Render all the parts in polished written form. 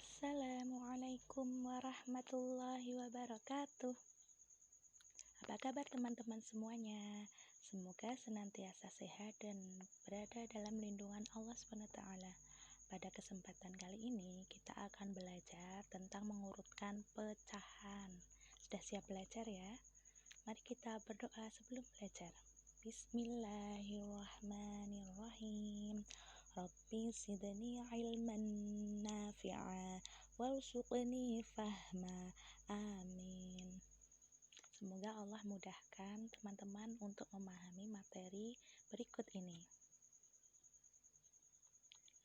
Assalamualaikum warahmatullahi wabarakatuh. Apa kabar teman-teman semuanya? Semoga senantiasa sehat dan berada dalam lindungan Allah SWT. Pada kesempatan kali ini kita akan belajar tentang mengurutkan pecahan. Sudah siap belajar ya? Mari kita berdoa sebelum belajar. Bismillahirrahmanirrahim. Rabbi zidni ilman nafi'a warzuqni fahma. Amin. Semoga Allah mudahkan teman-teman untuk memahami materi berikut ini.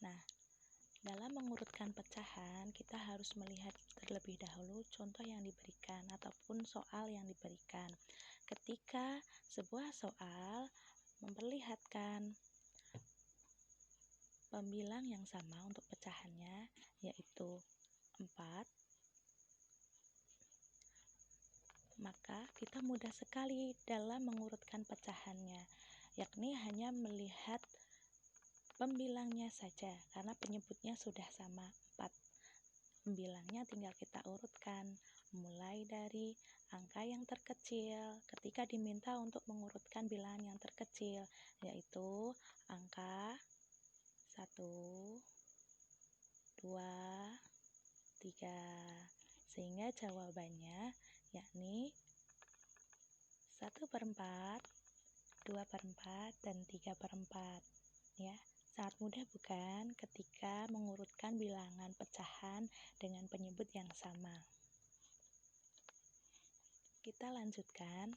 Nah, dalam mengurutkan pecahan, kita harus melihat terlebih dahulu contoh yang diberikan ataupun soal yang diberikan. Ketika sebuah soal memperlihatkan pembilang yang sama untuk pecahannya, yaitu 4, maka kita mudah sekali dalam mengurutkan pecahannya, yakni hanya melihat pembilangnya saja, karena penyebutnya sudah sama 4. Pembilangnya tinggal kita urutkan, mulai dari angka yang terkecil ketika diminta untuk mengurutkan bilangan yang terkecil, yaitu angka 1, 2, 3, sehingga jawabannya yakni 1/4, 2/4, dan 3/4 ya. Sangat mudah bukan ketika mengurutkan bilangan pecahan dengan penyebut yang sama. Kita lanjutkan.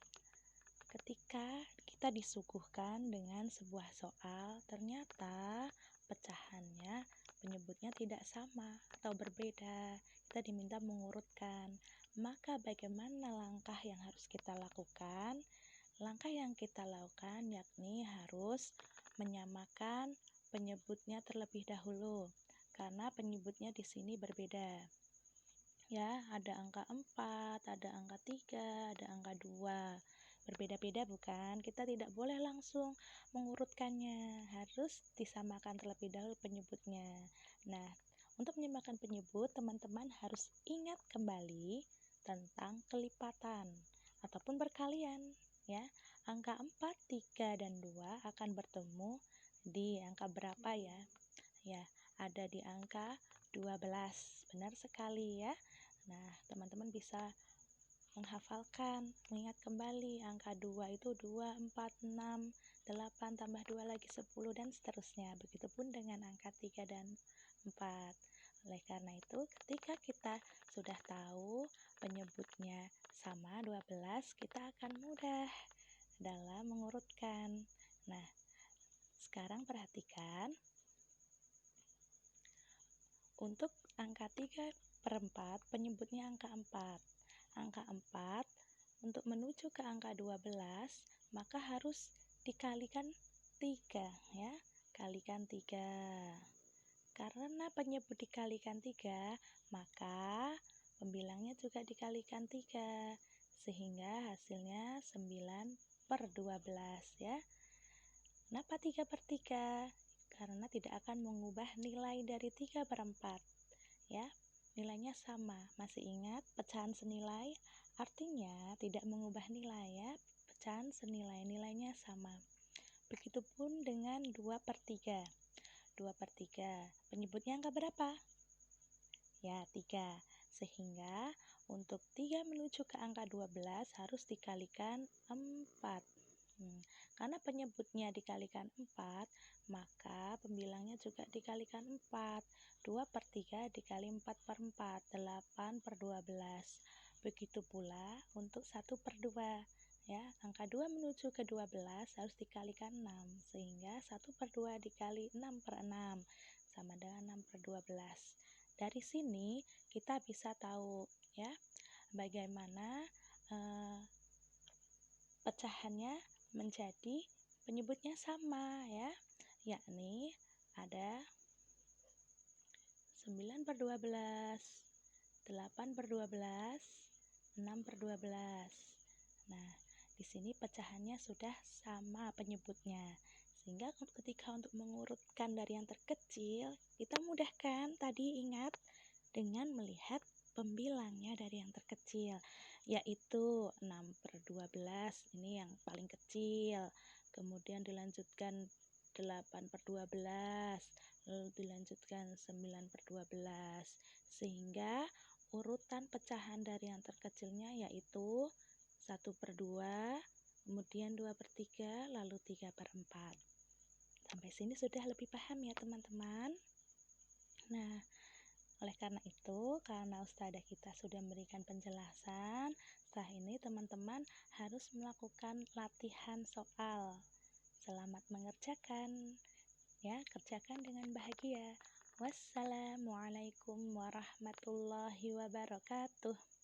Ketika kita disuguhkan dengan sebuah soal, ternyata pecahannya penyebutnya tidak sama atau berbeda, kita diminta mengurutkan. Maka bagaimana langkah yang harus kita lakukan? Langkah yang kita lakukan yakni harus menyamakan penyebutnya terlebih dahulu, karena penyebutnya di sini berbeda. Ya, ada angka 4, ada angka 3, ada angka 2. Berbeda-beda bukan? Kita tidak boleh langsung mengurutkannya, harus disamakan terlebih dahulu penyebutnya. Nah, untuk menyamakan penyebut, teman-teman harus ingat kembali tentang kelipatan ataupun perkalian ya. Angka 4, 3, dan 2 akan bertemu di angka berapa ya? Ya, ada di angka 12. Benar sekali ya. Nah, teman-teman bisa menghafalkan, mengingat kembali angka 2 itu 2, 4, 6, 8 tambah 2 lagi 10 dan seterusnya. Begitupun dengan angka 3 dan 4. Oleh karena itu, ketika kita sudah tahu penyebutnya sama 12, kita akan mudah dalam mengurutkan. Nah, sekarang perhatikan. Untuk angka 3/4, penyebutnya angka 4. Angka 4 untuk menuju ke angka 12, maka harus dikalikan 3 ya. Kalikan 3. Karena penyebut dikalikan 3, maka pembilangnya juga dikalikan 3, sehingga hasilnya 9/12 ya. Kenapa 3/3? Karena tidak akan mengubah nilai dari 3/4 ya. Nilainya sama. Masih ingat pecahan senilai? Artinya tidak mengubah nilai ya. Pecahan senilai, nilainya sama. Begitupun dengan 2/3. 2/3. Penyebutnya angka berapa? Ya, 3. Sehingga untuk 3 menuju ke angka 12 harus dikalikan 4. Karena penyebutnya dikalikan 4, maka pembilangnya juga dikalikan 4. 2/3 dikali 4/4, 8/12. Begitu pula untuk 1/2 ya. Angka 2 menuju ke 12 harus dikalikan 6, sehingga 1/2 dikali 6/6 sama dengan 6/12. Dari sini kita bisa tahu ya bagaimana pecahannya menjadi penyebutnya sama ya, yakni ada 9/12, 8/12, 6/12. Nah, di sini pecahannya sudah sama penyebutnya, sehingga ketika untuk mengurutkan dari yang terkecil, kita mudahkan. Tadi ingat dengan melihat pembilangnya dari yang terkecil, yaitu 6/12, ini yang paling kecil. Kemudian dilanjutkan 8/12, lalu dilanjutkan 9/12, sehingga urutan pecahan dari yang terkecilnya yaitu 1/2, kemudian 2/3, lalu 3/4. Sampai sini sudah lebih paham ya teman-teman? Nah, oleh karena itu, karena ustadzah kita sudah memberikan penjelasan, setelah ini teman-teman harus melakukan latihan soal. Selamat mengerjakan, ya, kerjakan dengan bahagia. Wassalamualaikum warahmatullahi wabarakatuh.